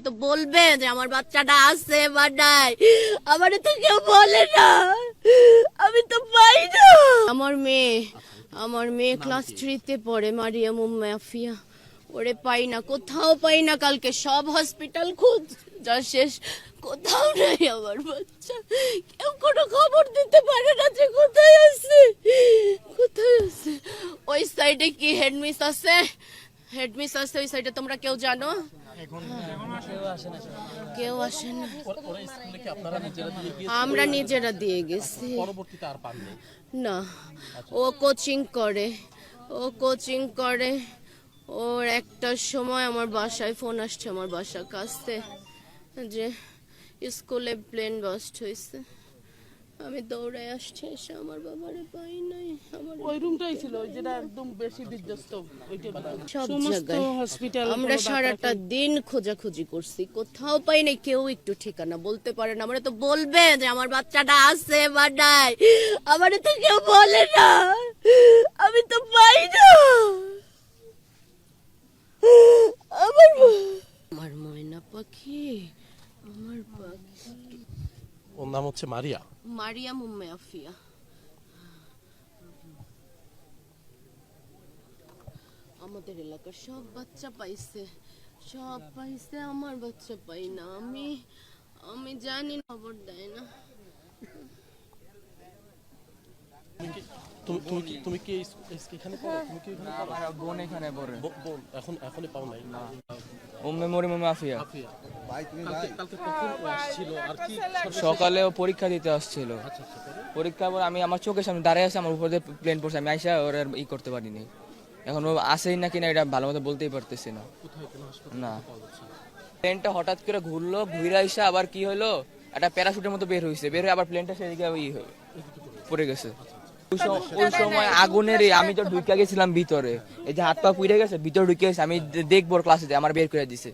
তো বলবে যে আমার বাচ্চাটা আছে বা নাই, আমার তো কেউ বলে না, আমি তো পাই না। আমার মেয়ে ক্লাস 3-তে পড়ে, মারিয়াম মাফিয়া। ওরে পাই না, কোথাও পাই না। কালকে সব হসপিটাল খোঁজ যা শেষ, কোথাও নাই আমার বাচ্চা। কেউ কোনো খবর দিতে পারে না যে কোথায় আছে, কোথায় আছে। ওই সাইডে কি হেডমিস আছে? হেডমিস আছে ওই সাইডে, তোমরা কেউ জানো? কেউ আসে না। আমরা নিজেরা দিয়ে গেছি। না, ও কোচিং করে। ওর একটার সময় আমার বাসায় ফোন আসছে, আমার বাসার কাছে, যে স্কুলে প্লেন বাস্ট হয়েছে। আমি দৌড়ায় আসছি, এসে আমার বাবারে পাই নাই। আমার ওই রুমটাই ছিল ওই যেটা একদম বেশি বিধ্বস্ত, ওইটা সব সমস্ত জায়গায় হসপিটাল আমরা সারাটা দিন খোঁজাখুঁজি করছি, কোথাও পাই নাই। কেউ একটু ঠিকানা বলতে পারে না। আমরা তো বলবে যে আমার বাচ্চাটা আছে বা নাই, আমার তো কেউ বলে না, আমি তো পাই না। আমার ময়না পাখি, আমার পাখি। ওর নাম হচ্ছে মারিয়া। মারিয়াম আফিয়া। আমাদের এলাকার সব বাচ্চা পাইছে, আমার বাচ্চা পাই না। আমি জানি না, খবর দেয় না। তুমি কি এখানে পড়ো? তুমি কি এখানে পড়ো? আমার বোন এখানে পড়ে। বোন এখনই পাও নাই না? মাফিয়া। কালকে কখন আসছিল আর কি? সকালে ও পরীক্ষা দিতে আসছিল। পরীক্ষা পর আমি আমার চোখের সামনে দাঁড়িয়ে আছে, আমার উপরে প্লেন পড়ছে, আমি আইসা ওর আর করতে পারিনি। এখন ও আসেই না কিনা এটা ভালো মতো বলতেই পারতেছি না। না, প্লেনটা হঠাৎ করে ঘুরলো, ঘুরে আইসা আবার কি হলো, একটা প্যারাশুটের মতো বের হয়েছে, বের হয়ে আবার প্লেনটা সেদিকে পড়ে গেছে। ওই সময় আগুনের আমি তো ঢুকে গেছিলাম ভিতরে, এই যে হাত পা পুড়ে গেছে, ভিতরে ঢুকে গেছে। আমি দেখবো ক্লাসে, আমার বের করে দিছে।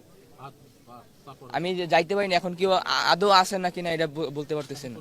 আমি যাইতে পারিনি। এখন কি আদৌ আসে না কিনা এটা বলতে পারতেছি না।